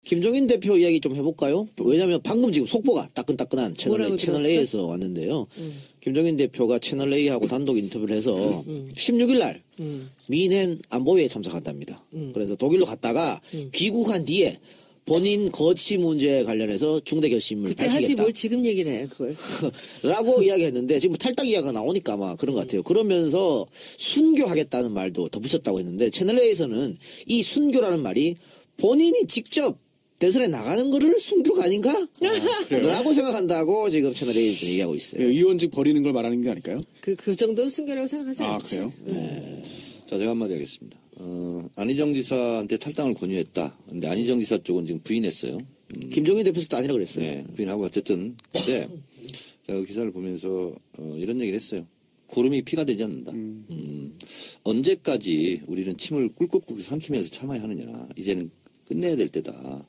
김종인 대표 이야기 좀 해볼까요? 왜냐하면 방금 지금 속보가 따끈따끈한 채널 A에서 왔는데요. 김종인 대표가 채널 A하고 단독 인터뷰를 해서 16일 날 미넨 안보회에 참석한답니다. 그래서 독일로 갔다가 귀국한 뒤에 본인 거취 문제에 관련해서 중대 결심을 그때 밝히겠다. 하지 뭘 지금 얘기를 해 그걸. 라고 이야기했는데 지금 탈당 이야기가 나오니까 아마 그런 것 같아요. 그러면서 순교하겠다는 말도 덧붙였다고 했는데 채널 A에서는 이 순교라는 말이 본인이 직접 대선에 나가는 거를 순교가 아닌가? 라고 생각한다고 지금 채널 A에서 얘기하고 있어요. 네, 의원직 버리는 걸 말하는 게 아닐까요? 그 정도는 순교라고 생각하지 아, 않지. 그래요? 자, 제가 한마디 하겠습니다. 안희정 지사한테 탈당을 권유했다. 근데 안희정 지사 쪽은 지금 부인했어요. 김종인 대표 측도 아니라고 그랬어요. 네, 부인하고 어쨌든. 근데 제가 그 기사를 보면서 이런 얘기를 했어요. 고름이 피가 되지 않는다. 언제까지 우리는 침을 꿀꺽꿀꺽 삼키면서 참아야 하느냐. 이제는 끝내야 될 때다.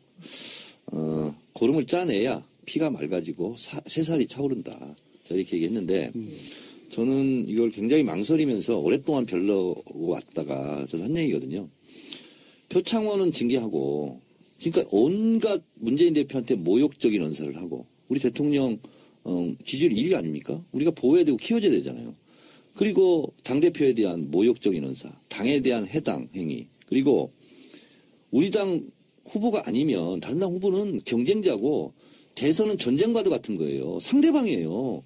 고름을 짜내야 피가 맑아지고 새살이 차오른다. 저 이렇게 얘기했는데 저는 이걸 굉장히 망설이면서 오랫동안 별로고 왔다가 저도 한 얘기거든요. 표창원은 징계하고 그러니까 온갖 문재인 대표한테 모욕적인 언사를 하고 우리 대통령 지지율 1위 아닙니까? 우리가 보호해야 되고 키워줘야 되잖아요. 그리고 당대표에 대한 모욕적인 언사, 당에 대한 해당 행위, 그리고 우리 당 후보가 아니면 다른 당 후보는 경쟁자고 대선은 전쟁과도 같은 거예요. 상대방이에요.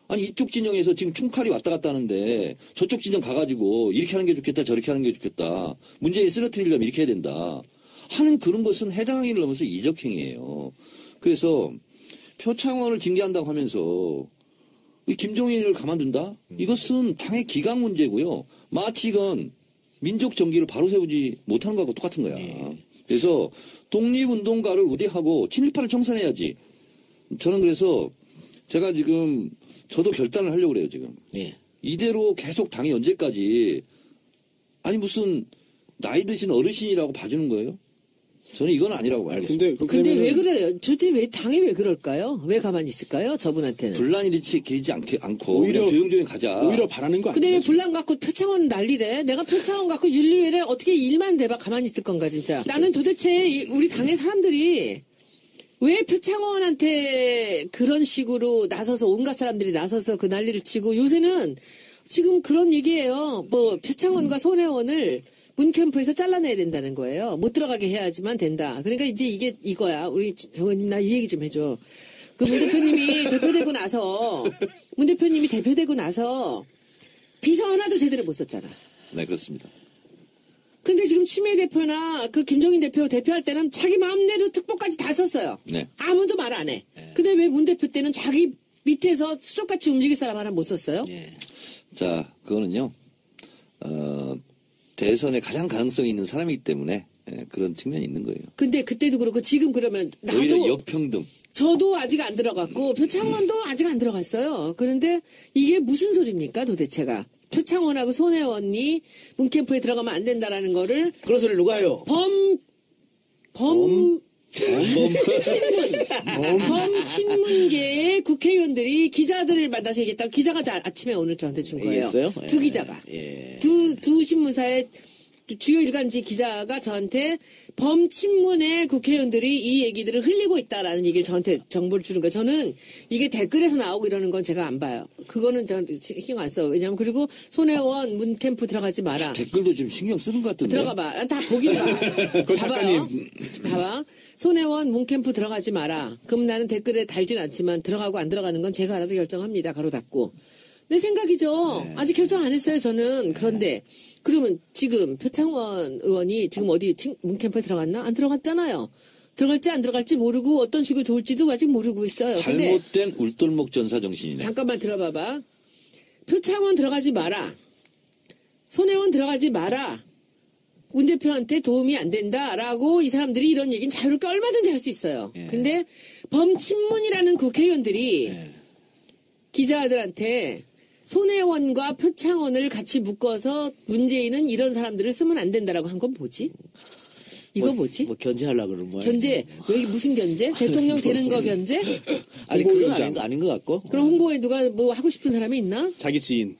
아니 이쪽 진영에서 지금 총칼이 왔다 갔다 하는데 저쪽 진영 가가지고 이렇게 하는 게 좋겠다 저렇게 하는 게 좋겠다. 문재인 쓰러뜨리려면 이렇게 해야 된다. 하는 그런 것은 해당 행위를 넘어서 이적행위예요. 그래서 표창원을 징계한다고 하면서 김종인을 가만둔다? 이것은 당의 기강 문제고요. 마치 이건 민족 정기를 바로 세우지 못하는 거하고 똑같은 거야. 그래서 독립운동가를 우대하고 친일파를 청산해야지. 저는 그래서 제가 지금 저도 결단을 하려고 그래요 지금. 예. 이대로 계속 당이 언제까지 아니 무슨 나이 드신 어르신이라고 봐주는 거예요? 저는 이건 아니라고 알겠습니다. 근데 왜 그래요? 저때 왜 당이 왜 그럴까요? 왜 가만히 있을까요? 저분한테는. 분란이 길지 않고 오히려 조용조용 가자. 오히려 바라는 거 근데 왜 아니에요? 분란 갖고 표창원 난리래? 내가 표창원 갖고 윤리위래 어떻게 일만 대봐 가만히 있을 건가 진짜. 나는 도대체 우리 당의 사람들이 왜 표창원한테 그런 식으로 나서서 온갖 사람들이 나서서 그 난리를 치고 요새는 지금 그런 얘기예요. 뭐 표창원과 손혜원을 문캠프에서 잘라내야 된다는 거예요. 못 들어가게 해야지만 된다. 그러니까 이제 이게 이거야. 우리 정원님 나 이 얘기 좀 해줘. 그 문 대표님이 대표되고 나서 비서 하나도 제대로 못 썼잖아. 네 그렇습니다. 근데 지금 추미애 대표나 그 김종인 대표 대표할 때는 자기 마음대로 특보까지 다 썼어요. 네. 아무도 말 안 해. 근데 왜 문 대표 때는 자기 밑에서 수족같이 움직일 사람 하나 못 썼어요? 자 그거는요. 대선에 가장 가능성이 있는 사람이기 때문에 그런 측면이 있는 거예요. 근데 그때도 그렇고 지금 그러면 오히려 나도 역평등. 저도 아직 안 들어갔고 표창원도 아직 안 들어갔어요. 그런데 이게 무슨 소리입니까 도대체가. 표창원하고 손혜원이 문캠프에 들어가면 안 된다라는 거를 그런 소리를 누가 해요? 범친문계의 국회의원들이 기자들을 만나서 얘기했다고 기자가 아침에 오늘 저한테 준 거예요. 얘기했어요? 두 기자가. 두 신문사의 주요 일간지 기자가 저한테 범친문의 국회의원들이 이 얘기들을 흘리고 있다라는 얘기를 저한테 정보를 주는 거예요. 저는 이게 댓글에서 나오고 이러는 건 제가 안 봐요. 그거는 저는 신경 안 써. 왜냐면 그리고 손혜원 문캠프 들어가지 마라. 댓글도 좀 신경 쓰는 것 같은데. 들어가봐. 다 보긴 봐. 그 작가님. 봐봐. 손혜원 문캠프 들어가지 마라. 그럼 나는 댓글에 달진 않지만 들어가고 안 들어가는 건 제가 알아서 결정합니다. 가로 닫고. 내 생각이죠. 아직 결정 안 했어요. 저는. 그런데 그러면 지금 표창원 의원이 지금 어디 문캠프에 들어갔나? 안 들어갔잖아요. 들어갈지 안 들어갈지 모르고 어떤 식으로 돌지도 아직 모르고 있어요. 잘못된 울돌목 전사 정신이네. 잠깐만 들어봐봐. 표창원 들어가지 마라. 손혜원 들어가지 마라. 문 대표한테 도움이 안 된다라고 이 사람들이 이런 얘기는 자유롭게 얼마든지 할 수 있어요. 근데 범친문이라는 국회의원들이 기자들한테 손혜원과 표창원을 같이 묶어서 문재인은 이런 사람들을 쓰면 안 된다라고 한 건 뭐지? 이거 뭐지? 뭐 견제하려고 그러는 거야. 견제. 왜 무슨 견제? 대통령 되는 거 견제? 아니 그건 아닌 것 같고. 그럼 홍보에 누가 뭐 하고 싶은 사람이 있나? 자기 지인.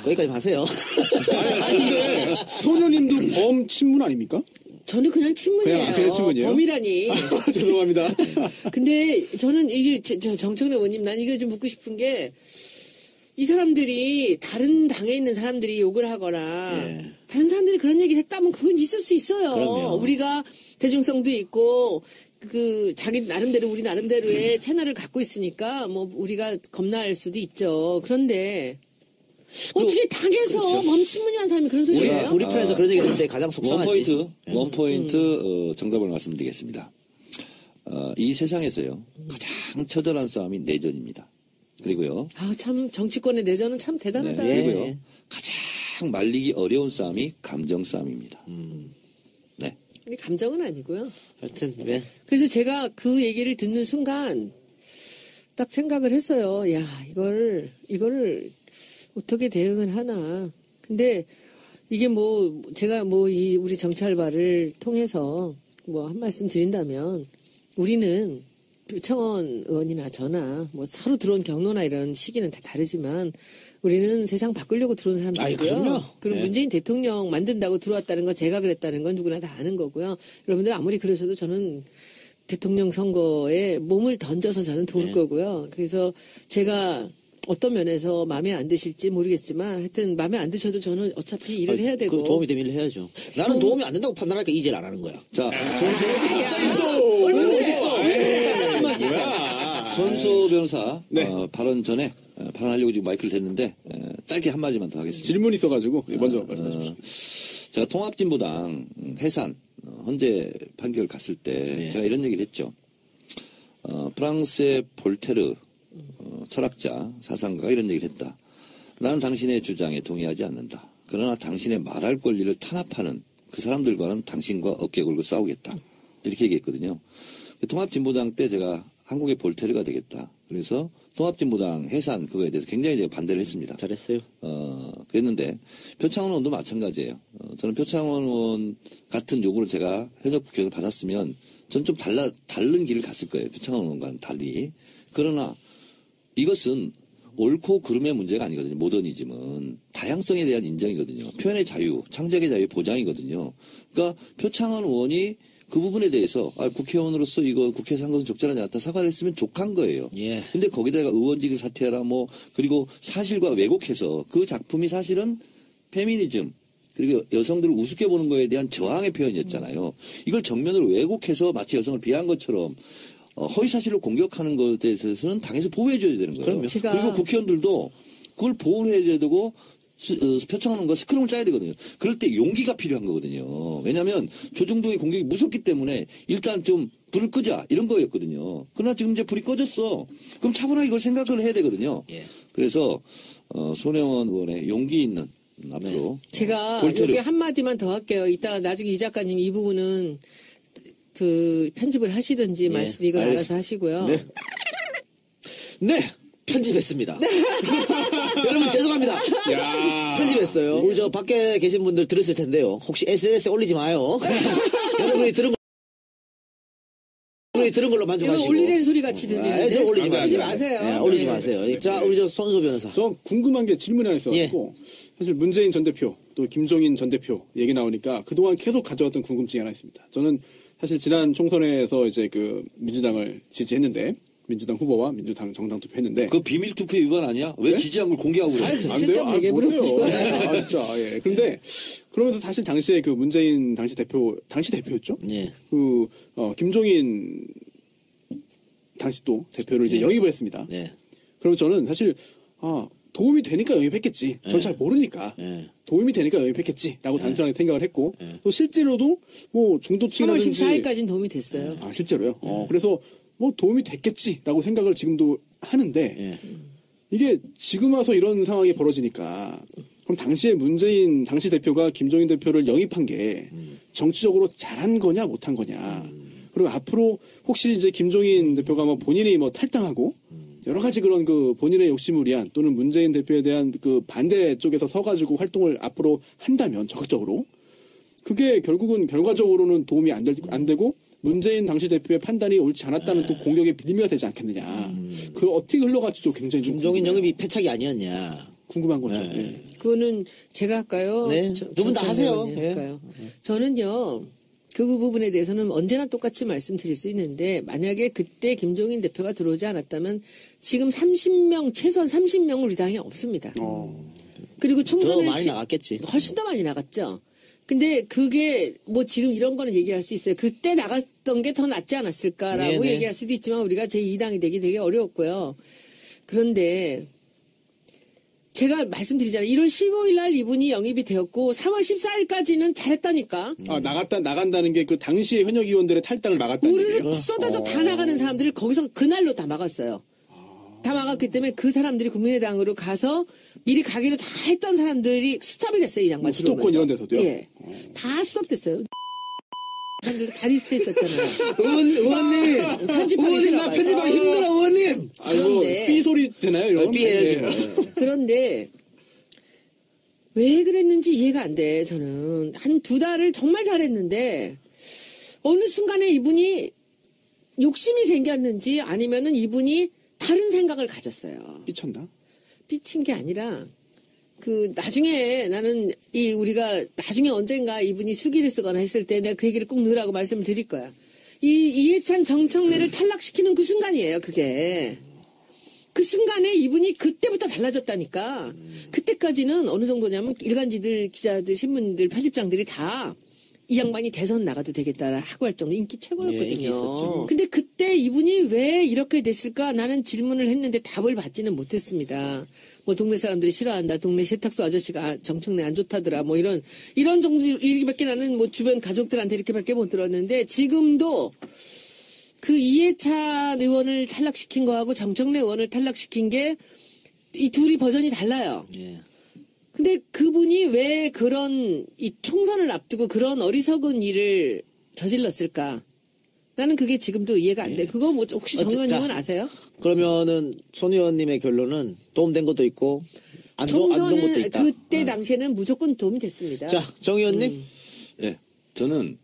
거기까지 하세요. 아니 근데 소녀님도 범친문 아닙니까? 저는 그냥 친문이에요. 그냥 친문이에요? 범이라니. 죄송합니다. 근데 저는 이게 정청래 의원님 난 이거 좀 묻고 싶은 게 이 사람들이 다른 당에 있는 사람들이 욕을 하거나 예. 다른 사람들이 그런 얘기를 했다면 그건 있을 수 있어요. 그럼요. 우리가 대중성도 있고 그 자기 나름대로 우리 나름대로의 채널을 갖고 있으니까 뭐 우리가 겁날 수도 있죠. 그런데 어떻게 당에서 멈친문이라는 사람이 그런 소리를 해요? 우리 편에서 그런 얘기 했을 때 가장 속상하지. 원포인트 정답을 말씀드리겠습니다. 이 세상에서요 가장 처절한 싸움이 내전입니다. 그리고요 참 정치권의 내전은 참 대단하다. 네. 그리고요 가장 말리기 어려운 싸움이 감정 싸움입니다. 네. 근데 감정은 아니고요. 하여튼 네. 그래서 제가 그 얘기를 듣는 순간 딱 생각을 했어요. 야, 이걸 어떻게 대응을 하나. 근데 이게 뭐 제가 뭐 이 우리 정찰바를 통해서 뭐 한 말씀 드린다면 우리는 표창원 의원이나 저나 뭐 서로 들어온 경로나 이런 시기는 다 다르지만 우리는 세상 바꾸려고 들어온 사람들이고요. 그럼요. 그리고 네. 문재인 대통령 만든다고 들어왔다는 건 제가 그랬다는 건 누구나 다 아는 거고요. 여러분들 아무리 그러셔도 저는 대통령 선거에 몸을 던져서 저는 도울 네. 거고요. 그래서 제가 어떤 면에서 마음에 안 드실지 모르겠지만 하여튼 마음에 안 드셔도 저는 어차피 일을 해야 되고 그 도움이 되면 해야죠. 나는 도움이 안 된다고 판단하니까 이 일을 안 하는 거야. 자 얼마나 멋있어. 손수 변호사 네. 발언 전에 발언하려고 지금 마이크를 댔는데 짧게 한 마디만 더 하겠습니다. 질문이 있어가지고 먼저 말씀해 주십시오. 제가 통합진보당 해산 헌재 판결 갔을 때 네. 제가 이런 얘기를 했죠. 프랑스의 볼테르 철학자 사상가가 이런 얘기를 했다. 나는 당신의 주장에 동의하지 않는다. 그러나 당신의 말할 권리를 탄압하는 그 사람들과는 당신과 어깨 걸고 싸우겠다. 이렇게 얘기했거든요. 통합진보당 때 제가 한국의 볼테르가 되겠다. 그래서 통합진보당 해산 그거에 대해서 굉장히 제가 반대를 했습니다. 잘했어요. 그랬는데 표창원 의원도 마찬가지예요. 저는 표창원 의원 같은 요구를 제가 현역 국회의원을 받았으면 저는 좀 다른 길을 갔을 거예요. 표창원 의원과는 달리. 그러나 이것은 옳고 그름의 문제가 아니거든요. 모더니즘은 다양성에 대한 인정이거든요. 표현의 자유, 창작의 자유 보장이거든요. 그러니까 표창원 의원이 그 부분에 대해서 국회의원으로서 이거 국회에서 한 것은 적절하지 않다 사과를 했으면 족한 거예요. 예. 근데 거기다가 의원직을 사퇴하라 뭐 그리고 사실과 왜곡해서 그 작품이 사실은 페미니즘 그리고 여성들을 우습게 보는 거에 대한 저항의 표현이었잖아요. 이걸 정면으로 왜곡해서 마치 여성을 비하한 것처럼 허위 사실로 공격하는 것에 대해서는 당에서 보호해줘야 되는 거예요. 그럼요. 그리고 국회의원들도 그걸 보호를 해줘야 되고 표창원 의원과 스크럼을 짜야 되거든요. 그럴 때 용기가 필요한 거거든요. 왜냐하면 조중동의 공격이 무섭기 때문에 일단 좀 불을 끄자 이런 거였거든요. 그러나 지금 이제 불이 꺼졌어. 그럼 차분하게 이걸 생각을 해야 되거든요. 예. 그래서 손혜원 의원의 용기 있는 앞으로 제가 볼테르. 여기 한마디만 더 할게요. 이따 나중에 이 작가님 이 부분은 그 편집을 하시든지 말씀 이걸 알아서 하시고요. 네. 네. 편집했습니다. 여러분 죄송합니다. 야. 편집했어요. 우리 저 밖에 계신 분들 들으실 텐데요. 혹시 SNS에 올리지 마요. 여러분이 들은 걸로 이거 만족하시고. 올리는 소리 같이 들리는데 저 올리지 안 마세요. 돼, 올리지 마세요. 네, 올리지 네. 마세요. 자, 우리 저 손수 변호사. 저 궁금한 게 질문이 하나 있어가지고 사실 문재인 전 대표 또 김종인 전 대표 얘기 나오니까 그동안 계속 가져왔던 궁금증이 하나 있습니다. 저는 사실 지난 총선에서 이제 그 민주당을 지지했는데 민주당 후보와 민주당 정당 투표했는데 그 비밀 투표 위반 아니야? 왜 지지한 걸 공개하고 그래? 아유, 안 돼요? 쓸데없는 얘기 못 돼요. 물어보지 마요. 아, 진짜. 예. 그런데 그러면서 사실 당시에 그 문재인 당시 대표였죠? 예. 그 김종인 당시 또 대표를 이제 영입을 했습니다. 네. 그럼 저는 사실 도움이 되니까 영입했겠지. 전 잘 모르니까. 예. 도움이 되니까 영입했겠지라고 단순하게 생각을 했고 또 실제로도 뭐 3월 중도층이라든지 14일까지는 도움이 됐어요. 실제로요. 그래서 뭐 도움이 됐겠지라고 생각을 지금도 하는데 예. 이게 지금 와서 이런 상황이 벌어지니까 그럼 당시에 문재인 당시 대표가 김종인 대표를 영입한 게 정치적으로 잘한 거냐 못한 거냐 그리고 앞으로 혹시 이제 김종인 대표가 뭐 본인이 뭐 탈당하고 여러 가지 그런 그 본인의 욕심을 위한 또는 문재인 대표에 대한 그 반대 쪽에서 서가지고 활동을 앞으로 한다면 적극적으로 그게 결국은 결과적으로는 도움이 안 되고 문재인 당시 대표의 판단이 옳지 않았다는 또 공격의 빌미가 되지 않겠느냐. 그 어떻게 흘러갈지도 굉장히 좀 김종인 궁금해요. 영입이 패착이 아니었냐. 궁금한 거죠. 예. 그거는 제가 할까요? 네. 두 분 다 정찬 하세요. 의원님 예. 할까요? 저는요, 그 부분에 대해서는 언제나 똑같이 말씀드릴 수 있는데 만약에 그때 김종인 대표가 들어오지 않았다면 지금 30명 최소한 30명 우리 당에 없습니다. 그리고 더 총선을 많이 나갔겠지. 훨씬 더 많이 나갔죠. 근데 그게 뭐 지금 이런 거는 얘기할 수 있어요. 그때 나갔던 게 더 낫지 않았을까라고 네네. 얘기할 수도 있지만 우리가 제2당이 되기 되게 어려웠고요. 그런데 제가 말씀드리잖아요. 1월 15일 날 이분이 영입이 되었고 3월 14일까지는 잘했다니까. 나간다는 게 그 당시의 현역 의원들의 탈당을 막았다는 우르르 얘기예요? 쏟아져 다 나가는 사람들을 거기서 그날로 다 막았어요. 다 막았기 때문에 그 사람들이 국민의당으로 가서 미리 가기로 다 했던 사람들이 스톱이 됐어요. 이 양반 수도권 들어오면서. 이런 데서도요? 예. 다 스톱됐어요. 사람들 다 리스트에 있었잖아요. 의원님, 편집하기 의원님 나 싫어가지고. 편집하기 힘들어 의원님. 아이고, 그런데- 삐 소리 되나요, 이런? 삐해야지 예. 뭐. 그런데 왜 그랬는지 이해가 안 돼. 저는 한 2달을 정말 잘했는데 어느 순간에 이분이 욕심이 생겼는지 아니면은 이분이 다른 생각을 가졌어요. 삐쳤나? 삐친 게 아니라 그 나중에 나는 이 우리가 나중에 언젠가 이분이 수기를 쓰거나 했을 때 내가 그 얘기를 꼭 넣으라고 말씀을 드릴 거야. 이 이해찬 정청래를 탈락시키는 그 순간이에요. 그게. 그 순간에 이분이 그때부터 달라졌다니까. 그때까지는 어느 정도냐면 일간지들, 기자들, 신문들, 편집장들이 다 이 양반이 대선 나가도 되겠다 하고 할 정도 인기 예, 인기 최고였거든요. 있었죠. 근데 그때 이분이 왜 이렇게 됐을까? 나는 질문을 했는데 답을 받지는 못했습니다. 뭐 동네 사람들이 싫어한다. 동네 세탁소 아저씨가 정청래 안 좋다더라. 뭐 이런 정도 얘기밖에 나는 뭐 주변 가족들한테 이렇게밖에 못 들었는데 지금도 그 이해찬 의원을 탈락시킨 거하고 정청래 의원을 탈락시킨 게 이 둘이 버전이 달라요. 예. 근데 그분이 왜 그런 이 총선을 앞두고 그런 어리석은 일을 저질렀을까? 나는 그게 지금도 이해가 안 돼. 그거 뭐 혹시 정 의원님은 아세요? 그러면은 손 의원님의 결론은 도움된 것도 있고 안 좋은 것도 총선은 있다. 그때 당시에는 무조건 도움이 됐습니다. 자, 정 의원님. 예, 저는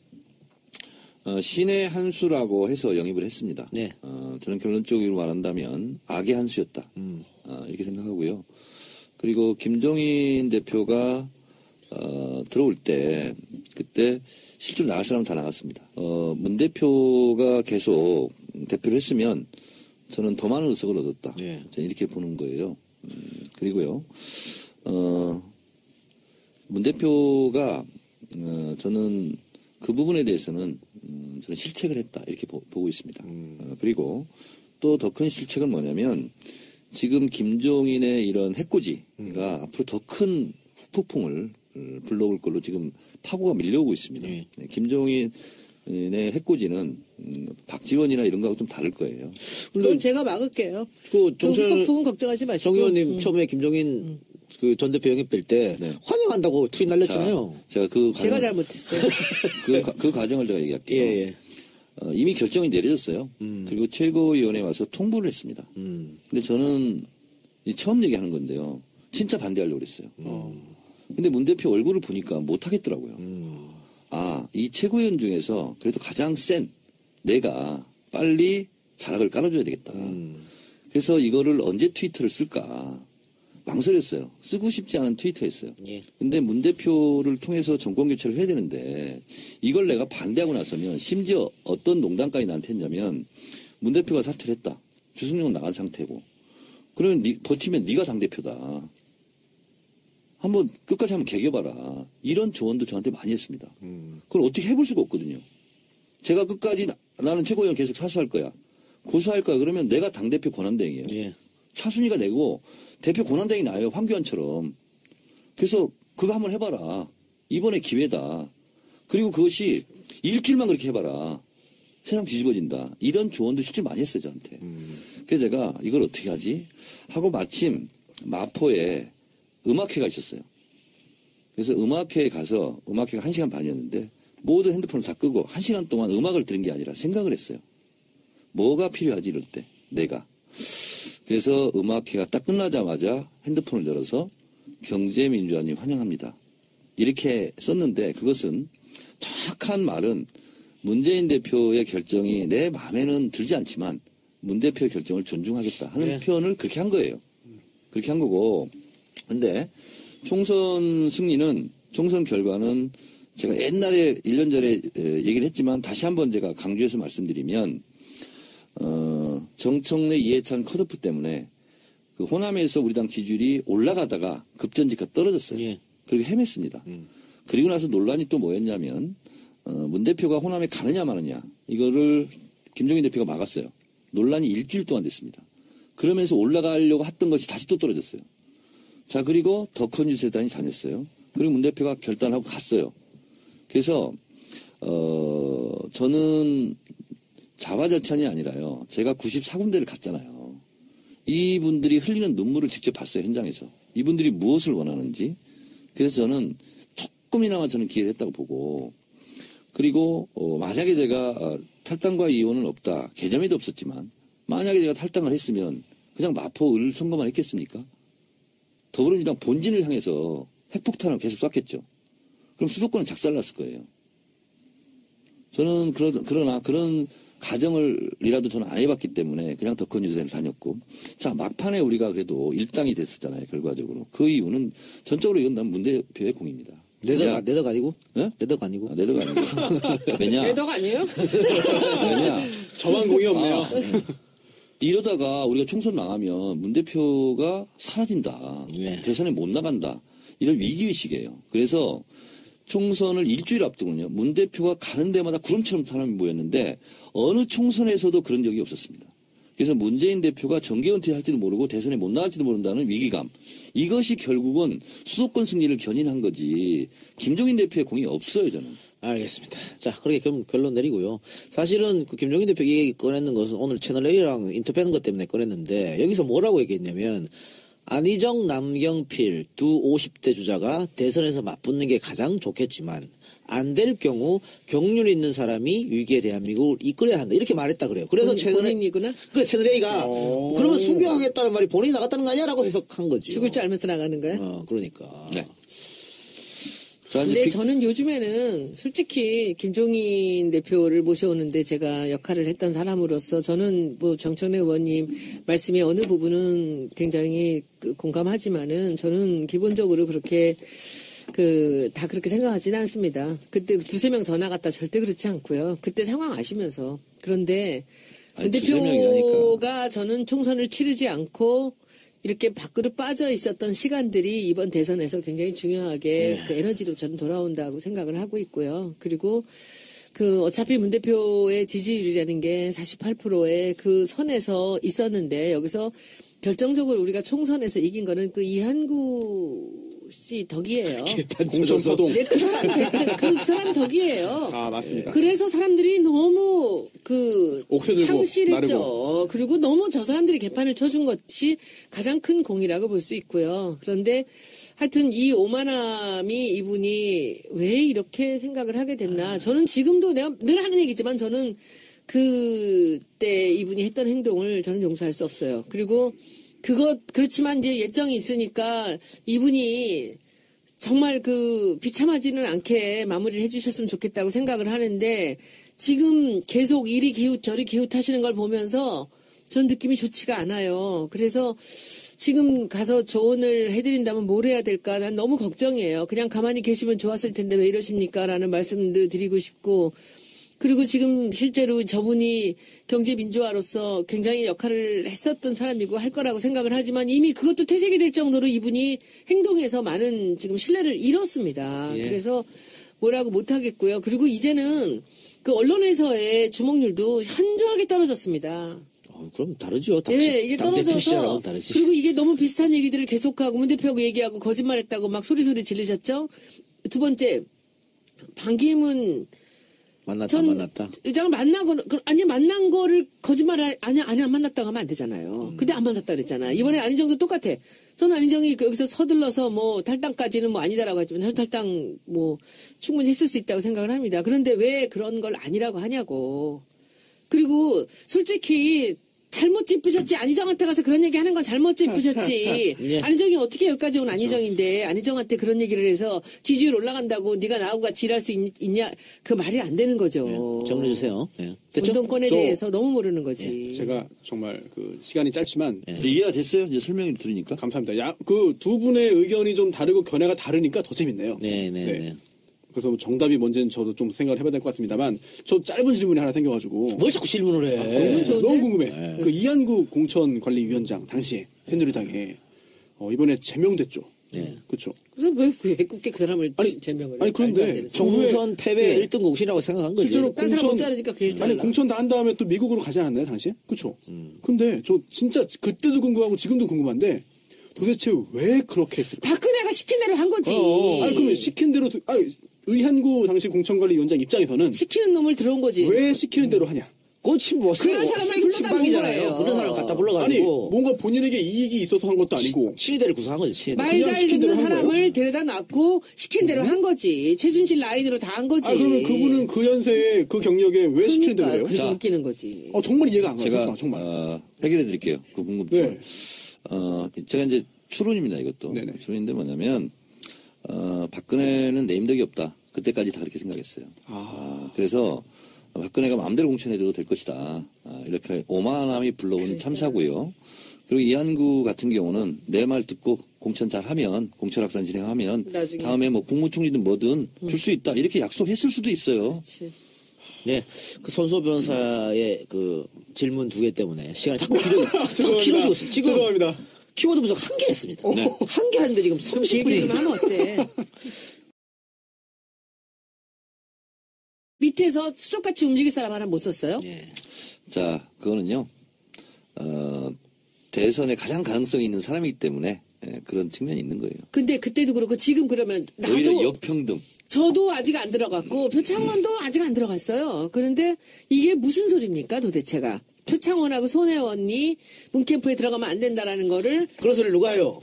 신의 한 수라고 해서 영입을 했습니다. 네. 저는 결론적으로 말한다면 악의 한 수였다. 이렇게 생각하고요. 그리고 김종인 대표가 들어올 때 그때 실제로 나갈 사람은 다 나갔습니다. 문 대표가 계속 대표를 했으면 저는 더 많은 의석을 얻었다. 네. 저는 이렇게 보는 거예요. 그리고요. 문 대표가 저는 그 부분에 대해서는 저는 실책을 했다 이렇게 보고 있습니다. 그리고 또 더 큰 실책은 뭐냐면 지금 김종인의 이런 해코지가 앞으로 더 큰 폭풍을 불러올 걸로 지금 파고가 밀려오고 있습니다. 네. 네, 김종인의 해코지는 박지원이나 이런 거하고 좀 다를 거예요. 그건 제가 막을게요. 그 부분 걱정하지 마시고. 정 의원님 처음에 김종인 그 전 대표 영입될 때 네. 환영한다고 트윗 날렸잖아요. 제가 그 제가 과정, 잘못했어요. 그 과정을 제가 얘기할게요. 예, 예. 이미 결정이 내려졌어요. 그리고 최고위원회에 와서 통보를 했습니다. 근데 저는 처음 얘기하는 건데요. 진짜 반대하려고 그랬어요. 근데 문 대표 얼굴을 보니까 못하겠더라고요. 이 최고위원 중에서 그래도 가장 센 내가 빨리 자락을 깔아줘야 되겠다. 그래서 이거를 언제 트위터를 쓸까 망설였어요. 쓰고 싶지 않은 트위터였어요. 예. 근데 문 대표를 통해서 정권 교체를 해야 되는데 이걸 내가 반대하고 나서면 심지어 어떤 농담까지 나한테 했냐면 문 대표가 사퇴를 했다. 주승용은 나간 상태고 그러면 버티면 네가 당대표다. 한번 끝까지 한번 개겨봐라. 이런 조언도 저한테 많이 했습니다. 그걸 어떻게 해볼 수가 없거든요. 제가 끝까지 나는 최고위원 계속 사수할 거야. 고수할 거야. 그러면 내가 당대표 권한대행이에요. 예. 차순위가 내고 대표 권한대행이 나요. 황교안처럼. 그래서 그거 한번 해봐라. 이번에 기회다. 그리고 그것이 일주일만 그렇게 해봐라. 세상 뒤집어진다. 이런 조언도 실제 많이 했어요. 저한테. 그래서 제가 이걸 어떻게 하지? 하고 마침 마포에 음악회가 있었어요. 그래서 음악회에 가서 음악회가 1시간 반이었는데 모든 핸드폰을 다 끄고 1시간 동안 음악을 들은 게 아니라 생각을 했어요. 뭐가 필요하지 이럴 때 내가. 그래서 음악회가 딱 끝나자마자 핸드폰을 열어서 경제민주화님 환영합니다. 이렇게 썼는데 그것은 정확한 말은 문재인 대표의 결정이 내 마음에는 들지 않지만 문 대표의 결정을 존중하겠다 하는 네. 표현을 그렇게 한 거예요. 그렇게 한 거고 근데 총선 승리는 총선 결과는 제가 옛날에 1년 전에 얘기를 했지만 다시 한번 제가 강조해서 말씀드리면 정청래 이해찬 컷오프 때문에 그 호남에서 우리 당 지지율이 올라가다가 급전직하 떨어졌어요. 예. 그리고 헤맸습니다. 그리고 나서 논란이 또 뭐였냐면 문 대표가 호남에 가느냐 마느냐 이거를 김종인 대표가 막았어요. 논란이 일주일 동안 됐습니다. 그러면서 올라가려고 했던 것이 다시 또 떨어졌어요. 자, 그리고 더 큰 뉴스단이 다녔어요. 그리고 문 대표가 결단하고 갔어요. 그래서 저는 자화자찬이 아니라요. 제가 94군데를 갔잖아요. 이분들이 흘리는 눈물을 직접 봤어요. 현장에서. 이분들이 무엇을 원하는지. 그래서 저는 조금이나마 저는 기회를 했다고 보고 그리고 만약에 제가 탈당과 이혼은 없다. 개념에도 없었지만 만약에 제가 탈당을 했으면 그냥 마포 을 선거만 했겠습니까? 더불어민주당 본진을 향해서 핵폭탄을 계속 쐈겠죠. 그럼 수도권은 작살났을 거예요. 저는 그러나 그런 가정을이라도 저는 안 해봤기 때문에 그냥 더 큰 뉴스에 다녔고 자 막판에 우리가 그래도 일당이 됐었잖아요. 결과적으로. 그 이유는 전적으로 이건 난 문 대표의 공입니다. 내덕 아니고? 네? 내덕 아니고? 내덕 아니고. 왜냐? 대덕 아니에요? 왜냐? 저만 공이 없네요. 이러다가 우리가 총선 망하면 문 대표가 사라진다. 네. 대선에 못 나간다. 이런 위기의식이에요. 그래서 총선을 일주일 앞두고는요. 문 대표가 가는 데마다 구름처럼 사람이 모였는데 어느 총선에서도 그런 적이 없었습니다. 그래서 문재인 대표가 정계 은퇴할지도 모르고 대선에 못 나갈지도 모른다는 위기감. 이것이 결국은 수도권 승리를 견인한 거지 김종인 대표의 공이 없어요. 저는. 알겠습니다. 자, 그렇게 그럼 결론 내리고요. 사실은 그 김종인 대표 얘기 꺼내는 것은 오늘 채널A랑 인터뷰하는 것 때문에 꺼냈는데 여기서 뭐라고 얘기했냐면 안희정, 남경필 두 50대 주자가 대선에서 맞붙는 게 가장 좋겠지만 안 될 경우 경륜 있는 사람이 위기에 대한민국을 이끌어야 한다. 이렇게 말했다 그래요. 그래서 본인이구나. 그래 채널A가 그러면 순교하겠다는 말이 본인이 나갔다는 거 아니야라고 해석한 거죠. 죽을 줄 알면서 나가는 거야? 그러니까. 네. 자, 근데 저는 요즘에는 솔직히 김종인 대표를 모셔오는데 제가 역할을 했던 사람으로서 저는 뭐 정청래 의원님 말씀의 어느 부분은 굉장히 공감하지만은 저는 기본적으로 그렇게 다 그렇게 생각하지는 않습니다. 그때 두세 명 더 나갔다 절대 그렇지 않고요. 그때 상황 아시면서. 그런데 문 대표가 저는 총선을 치르지 않고 이렇게 밖으로 빠져 있었던 시간들이 이번 대선에서 굉장히 중요하게 그 에너지로 저는 돌아온다고 생각을 하고 있고요. 그리고 어차피 문 대표의 지지율이라는 게 48%의 그 선에서 있었는데 여기서 결정적으로 우리가 총선에서 이긴 거는 그 이한구 씨 덕이에요. 공천서동. 네, 그 사람 덕이에요. 아, 맞습니다. 그래서 사람들이 너무 옥새 들고 상실했죠. 나르고. 그리고 너무 저 사람들이 개판을 쳐준 것이 가장 큰 공이라고 볼 수 있고요. 그런데 하여튼 이 오만함이 이분이 왜 이렇게 생각을 하게 됐나. 저는 지금도 내가 늘 하는 얘기지만 저는 그때 이분이 했던 행동을 저는 용서할 수 없어요. 그리고 그렇지만 이제 예정이 있으니까 이분이 정말 비참하지는 않게 마무리를 해주셨으면 좋겠다고 생각을 하는데 지금 계속 이리 기웃 저리 기웃 하시는 걸 보면서 전 느낌이 좋지가 않아요. 그래서 지금 가서 조언을 해드린다면 뭘 해야 될까? 난 너무 걱정이에요. 그냥 가만히 계시면 좋았을 텐데 왜 이러십니까? 라는 말씀도 드리고 싶고 그리고 지금 실제로 저분이 경제민주화로서 굉장히 역할을 했었던 사람이고 할 거라고 생각을 하지만 이미 그것도 퇴색이 될 정도로 이분이 행동에서 많은 지금 신뢰를 잃었습니다. 예. 그래서 뭐라고 못하겠고요. 그리고 이제는 언론에서의 주목률도 현저하게 떨어졌습니다. 그럼 다르죠. 네, 이게 당대표 떨어져서 시절하고는 다르지. 그리고 이게 너무 비슷한 얘기들을 계속하고 문 대표하고 얘기하고 거짓말했다고 막 소리소리 지르셨죠. 두 번째 반기문 만났다. 의장을 만난 거를 거짓말 안 만났다고 하면 안 되잖아요. 근데 안 만났다 그랬잖아. 이번에 안희정도 똑같아. 저는 안희정이 여기서 서둘러서 탈당까지는 아니다라고 하지만 탈당 충분히 했을 수 있다고 생각을 합니다. 그런데 왜 그런 걸 아니라고 하냐고. 그리고 솔직히 잘못 짚으셨지. 안희정한테 가서 그런 얘기 하는 건 잘못 짚으셨지. 예. 안희정이 어떻게 여기까지 온 안희정인데 안희정한테 그런 얘기를 해서 지지율 올라간다고 네가 나하고 같이 일할 수 있냐. 그 말이 안 되는 거죠. 정리해 주세요. 예. 됐죠? 운동권에 대해서 너무 모르는 거지. 제가 정말 시간이 짧지만 이해가 됐어요? 이제 설명을 들으니까. 감사합니다. 그 두 분의 의견이 좀 다르고 견해가 다르니까 더 재밌네요. 네. 그래서 뭐 정답이 뭔지는 저도 좀 생각을 해봐야 될 것 같습니다만 저 짧은 질문이 하나 생겨가지고 뭘 자꾸 질문을 해. 질문 좋은데? 너무 궁금해. 그 이한구 공천관리위원장 당시에 새누리당에 이번에 제명됐죠. 네. 그렇죠. 그래서 왜 굳게 그 사람을 제명을 해? 아니 그런데 말도 안 되는 소리. 총선 패배 네. 1등 공신이라고 생각한 거지. 실제로 딴 사람 못 자르니까 그 일 잘라. 아니 공천 다 한 다음에 또 미국으로 가지 않았나요 당시에? 그렇죠. 근데 저 진짜 그때도 궁금하고 지금도 궁금한데 도대체 왜 그렇게 했을까? 박근혜가 시킨 대로 한 거지. 아니 그러면 시킨 대로 의한구 당시 공천관리위원장 입장에서는 시키는 놈을 들어온 거지. 왜 시키는 대로 하냐? 그건 뭐 그런 사람을 불러다 놓은 생친박이잖아요. 거예요. 그런 사람 갖다 아니 불러가지고 뭔가 본인에게 이익이 있어서 한 것도 아니고 친위대를 구성한 거지. 친위대. 말 그냥 잘 시킨 대로 듣는 한 사람을 데려다 놨고 시킨 대로 한 거지. 최순실 라인으로 다 한 거지. 그러면 그분은 그 연세에 그 경력에 왜 시키는 대로 해요? 그러니까 자. 웃기는 거지. 정말 이해가 안 가요. 제가 정말. 해결해 드릴게요. 그 궁금증. 네. 제가 이제 추론입니다. 이것도. 네네. 추론인데 뭐냐면 박근혜는 내임덕이 없다. 그때까지 다 그렇게 생각했어요. 그래서 박근혜가 마음대로 공천해도 될 것이다. 이렇게 오만함이 불러오는 참사고요. 그리고 이한구 같은 경우는 내 말 듣고 공천 잘하면 공천학산 진행하면 나중에. 다음에 뭐 국무총리든 뭐든 줄 수 있다. 이렇게 약속했을 수도 있어요. 그치. 네, 그 손수호 변호사의 그 질문 2개 때문에 시간이 자꾸 길어지고 있어요. 지금 죄송합니다. 키워드 분석 1개 했습니다. 네. 1개 하는데 지금 그럼 10분 30분이 좀 하면 어때? 밑에서 수족같이 움직일 사람 하나 못 썼어요? 자, 그거는요. 대선에 가장 가능성이 있는 사람이기 때문에 그런 측면이 있는 거예요. 근데 그때도 그렇고 지금 그러면 오히려 나도 역평등. 저도 아직 안 들어갔고 표창원도 아직 안 들어갔어요. 그런데 이게 무슨 소리입니까 도대체가? 표창원하고 손혜원이 문캠프에 들어가면 안 된다라는 거를 그런 소리를 누가 해요?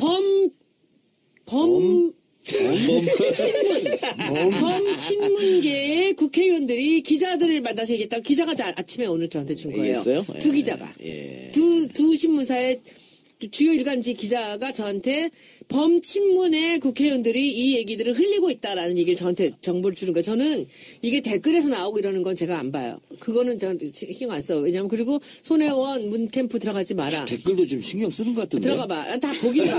범친문계의 국회의원들이 기자들을 만나서 얘기했다고 기자가 아침에 오늘 저한테 준 거예요. 얘기했어요? 두 기자가. 예. 두 신문사의 주요 일간지 기자가 저한테 범친문의 국회의원들이 이 얘기들을 흘리고 있다라는 얘기를 저한테 정보를 주는 거예요. 저는 이게 댓글에서 나오고 이러는 건 제가 안 봐요. 그거는 전 신경 안 써요. 왜냐면 그리고 손혜원 문캠프 들어가지 마라. 댓글도 좀 신경 쓰는 것 같은데. 들어가 봐. 다 보긴 봐.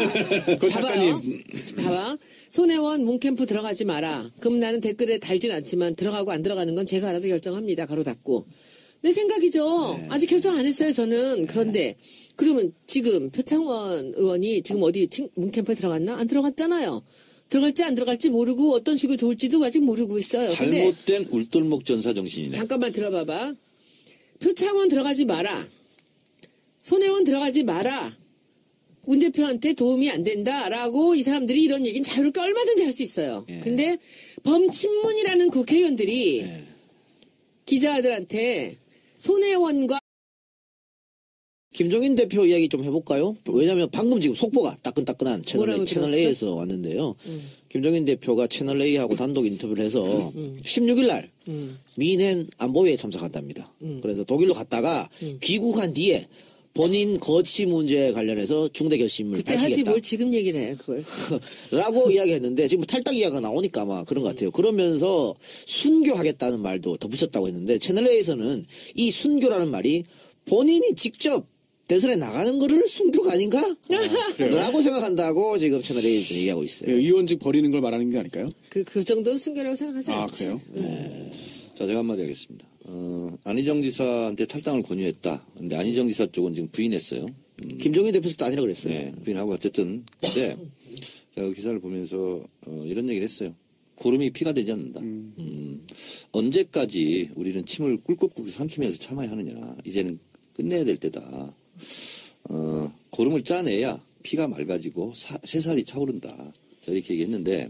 그 작가님. 봐봐. 손혜원 문캠프 들어가지 마라. 그럼 나는 댓글에 달진 않지만 들어가고 안 들어가는 건 제가 알아서 결정합니다. 가로 닫고. 내 생각이죠. 아직 결정 안 했어요. 저는. 그런데 그러면 지금 표창원 의원이 지금 어디 문캠프에 들어갔나? 안 들어갔잖아요. 들어갈지 안 들어갈지 모르고 어떤 식으로 돌지도 아직 모르고 있어요. 근데 잘못된 울돌목 전사 정신이네. 잠깐만 들어봐봐. 표창원 들어가지 마라. 손혜원 들어가지 마라. 문 대표한테 도움이 안 된다라고 이 사람들이 이런 얘기는 자유롭게 얼마든지 할 수 있어요. 근데 범친문이라는 국회의원들이 기자들한테 손혜원과 김종인 대표 이야기 좀 해볼까요? 왜냐하면 방금 지금 속보가 따끈따끈한 뭐라고 채널 들었어? A에서 왔는데요. 김종인 대표가 채널 A하고 단독 인터뷰를 해서 16일 날 미넨 안보회에 참석한답니다. 그래서 독일로 갔다가 귀국한 뒤에 본인 거취 문제에 관련해서 중대 결심을 그때 하지 밝히겠다. 뭘 지금 얘기를 해 그걸. 라고 이야기했는데 지금 탈당 이야기가 나오니까 아마 그런 것 같아요. 그러면서 순교하겠다는 말도 덧붙였다고 했는데 채널A에서는 이 순교라는 말이 본인이 직접 대선에 나가는 거를 순교가 아닌가? 라고 생각한다고 지금 채널A에서 얘기하고 있어요. 의원직 버리는 걸 말하는 게 아닐까요? 그 정도는 순결이라고 생각하지 않지. 그래요? 자, 제가 한마디 하겠습니다. 안희정 지사한테 탈당을 권유했다. 근데 안희정 지사 쪽은 지금 부인했어요. 김종인 대표 측도 아니라 그랬어요. 네, 부인하고 어쨌든. 근데 제가 그 기사를 보면서 이런 얘기를 했어요. 고름이 피가 되지 않는다. 언제까지 우리는 침을 꿀꺽꿀꺽 삼키면서 참아야 하느냐. 이제는 끝내야 될 때다. 고름을 짜내야 피가 맑아지고 새살이 차오른다. 자, 이렇게 얘기했는데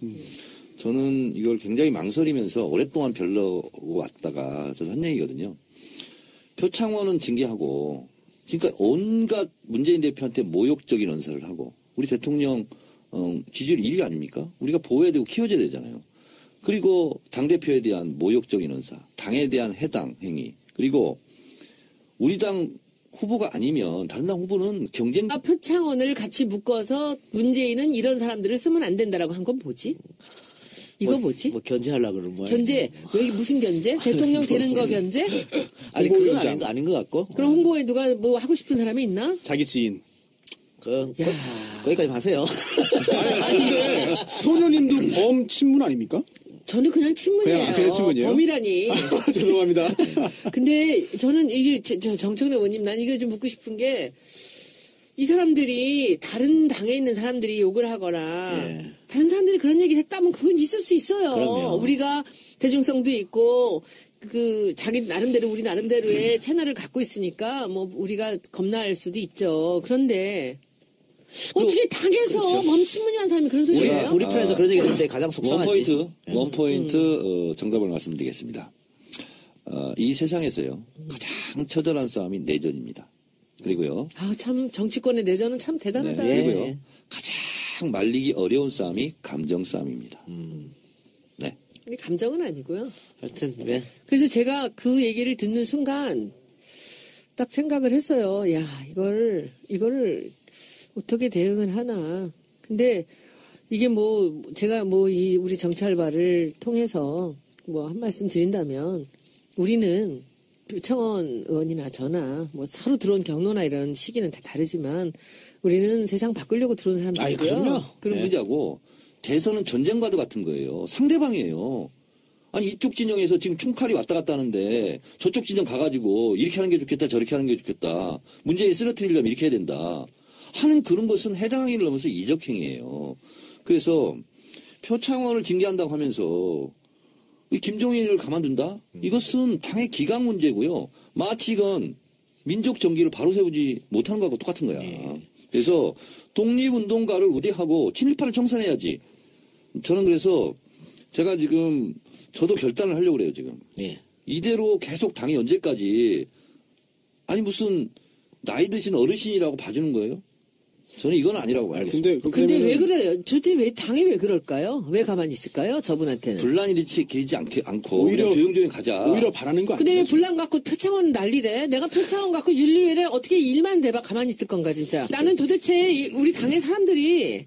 저는 이걸 굉장히 망설이면서 오랫동안 별로고 왔다가 저도 한 얘기거든요. 표창원은 징계하고 그러니까 온갖 문재인 대표한테 모욕적인 언사를 하고 우리 대통령 지지율 1위 아닙니까? 우리가 보호해야 되고 키워줘야 되잖아요. 그리고 당대표에 대한 모욕적인 언사, 당에 대한 해당 행위, 그리고 우리 당 후보가 아니면 다른 당 후보는 경쟁. 표창원을 같이 묶어서 문재인은 이런 사람들을 쓰면 안 된다라고 한 건 뭐지? 이거 뭐지? 뭐 견제하려고 그러는 거야. 견제. 왜 무슨 견제? 대통령 되는 거 견제? 아니, 그건 홍보위원장. 아닌 것 같고. 그럼 홍보에 누가 뭐 하고 싶은 사람이 있나? 자기 지인. 거기까지 하세요. 근데 소녀님도 범친문 아닙니까? 저는 그냥 친문이에요. 그냥 친문이에요? 범이라니. 죄송합니다. 근데 저는 이게 정청래 의원님 난 이거 좀 묻고 싶은 게 이 사람들이 다른 당에 있는 사람들이 욕을 하거나 예. 다른 사람들이 그런 얘기를 했다면 그건 있을 수 있어요. 그럼요. 우리가 대중성도 있고 그 자기 나름대로 우리 나름대로의 채널을 갖고 있으니까 뭐 우리가 겁날 수도 있죠. 그런데 어떻게 당에서 범친문이라는 사람이 그런 소리를 해요? 우리 편에서 그런 얘기 들을 때 가장 속상하지. 원포인트 정답을 말씀드리겠습니다. 이 세상에서요 가장 처절한 싸움이 내전입니다. 그리고요. 아, 참 정치권의 내전은 참 대단하다. 네, 그리고요. 가장 말리기 어려운 싸움이 감정 싸움입니다. 네. 근데 감정은 아니고요. 하여튼 네. 그래서 제가 그 얘기를 듣는 순간 딱 생각을 했어요. 야, 이걸 어떻게 대응을 하나. 근데 이게 뭐 제가 뭐 이 우리 정찰바를 통해서 뭐 한 말씀 드린다면 우리는 표창원 의원이나 저나 뭐 서로 들어온 경로나 이런 시기는 다 다르지만 우리는 세상 바꾸려고 들어온 사람들이고요. 아이, 그럼요. 그럼 문제하고 대선은 전쟁과도 같은 거예요. 상대방이에요. 아니 이쪽 진영에서 지금 총칼이 왔다 갔다 하는데 저쪽 진영 가가지고 이렇게 하는 게 좋겠다 저렇게 하는 게 좋겠다. 문제에 쓰러뜨리려면 이렇게 해야 된다. 하는 그런 것은 해당 행위를 넘어서 이적행위예요. 그래서 표창원을 징계한다고 하면서 이 김종인을 가만둔다? 이것은 당의 기강 문제고요. 마치 이건 민족 정기를 바로 세우지 못하는 거하고 똑같은 거야. 그래서 독립운동가를 우대하고 친일파를 청산해야지. 저는 그래서 제가 지금 저도 결단을 하려고 그래요 지금. 예. 이대로 계속 당이 언제까지 아니 무슨 나이 드신 어르신이라고 봐주는 거예요? 저는 이건 아니라고 말하겠습니다. 근데 왜 그래요? 저때 왜 당이 왜 그럴까요? 왜 가만히 있을까요? 저분한테는. 분란이 길지 않고 오히려 그냥 조용조용 가자. 오히려 바라는 거 근데 아니에요? 왜 분란 갖고 표창원 난리래? 내가 표창원 갖고 윤리위에 어떻게 일만 대봐 가만히 있을 건가 진짜. 나는 도대체 우리 당의 사람들이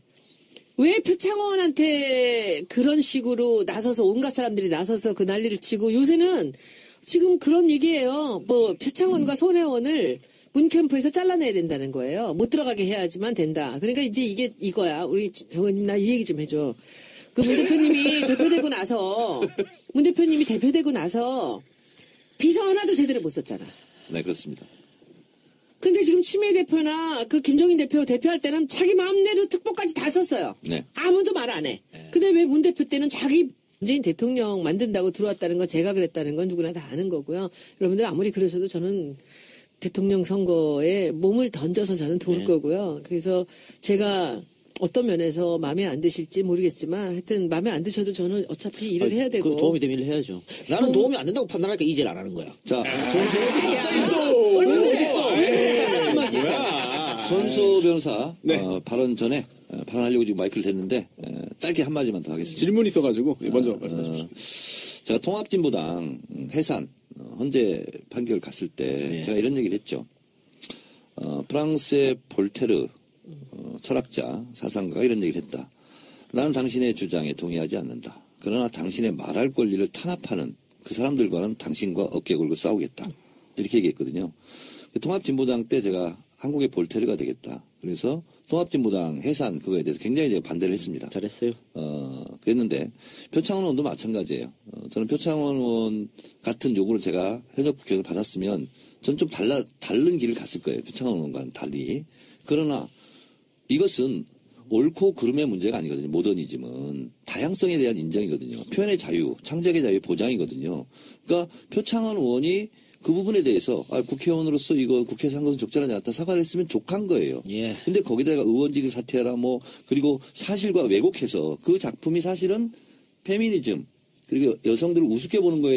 왜 표창원한테 그런 식으로 나서서 온갖 사람들이 나서서 그 난리를 치고 요새는 지금 그런 얘기예요. 뭐 표창원과 손혜원을 문캠프에서 잘라내야 된다는 거예요. 못 들어가게 해야지만 된다. 그러니까 이제 이게 이거야. 우리 정원님 나 이 얘기 좀 해줘. 그 문 대표님이 대표되고 나서 비서 하나도 제대로 못 썼잖아. 네 그렇습니다. 그런데 지금 추미애 대표나 그 김종인 대표 대표할 때는 자기 마음대로 특보까지 다 썼어요. 네. 아무도 말 안 해. 근데 왜 문 대표 때는 자기 문재인 대통령 만든다고 들어왔다는 건 제가 그랬다는 건 누구나 다 아는 거고요. 여러분들 아무리 그러셔도 저는 대통령 선거에 몸을 던져서 저는 도울 거고요. 그래서 제가 어떤 면에서 마음에 안 드실지 모르겠지만 하여튼 마음에 안 드셔도 저는 어차피 일을 해야 되고. 그 도움이 되면 일을 해야죠. 나는 도움이 안 된다고 판단하니까 이제를 안 하는 거야. 자, 얼마나 멋있어. 손수 변호사 네. 발언 전에 발언하려고 지금 마이크를 댔는데 짧게 한마디만 더 하겠습니다. 질문이 있어가지고 먼저 말씀해 주십시오. 제가 통합진보당 해산 헌재 판결 갔을 때 제가 이런 얘기를 했죠. 프랑스의 볼테르 철학자 사상가가 이런 얘기를 했다. 나는 당신의 주장에 동의하지 않는다. 그러나 당신의 말할 권리를 탄압하는 그 사람들과는 당신과 어깨 걸고 싸우겠다. 이렇게 얘기했거든요. 통합진보당 때 제가 한국의 볼테르가 되겠다. 그래서 통합진보당 해산 그거에 대해서 굉장히 제가 반대를 했습니다. 잘했어요. 그랬는데 표창원 의원도 마찬가지예요. 저는 표창원 의원 같은 요구를 제가 현역 국회의원을 받았으면 전 좀 다른 길을 갔을 거예요. 표창원 의원과는 달리. 그러나 이것은 옳고 그름의 문제가 아니거든요. 모더니즘은 다양성에 대한 인정이거든요. 표현의 자유, 창작의 자유의 보장이거든요. 그러니까 표창원 의원이 그 부분에 대해서 국회의원으로서 이거 국회에서 한 것은 적절하지 않다 사과를 했으면 족한 거예요. 예. 근데 거기다가 의원직을 사퇴하라 뭐 그리고 사실과 왜곡해서 그 작품이 사실은 페미니즘 그리고 여성들을 우습게 보는 거에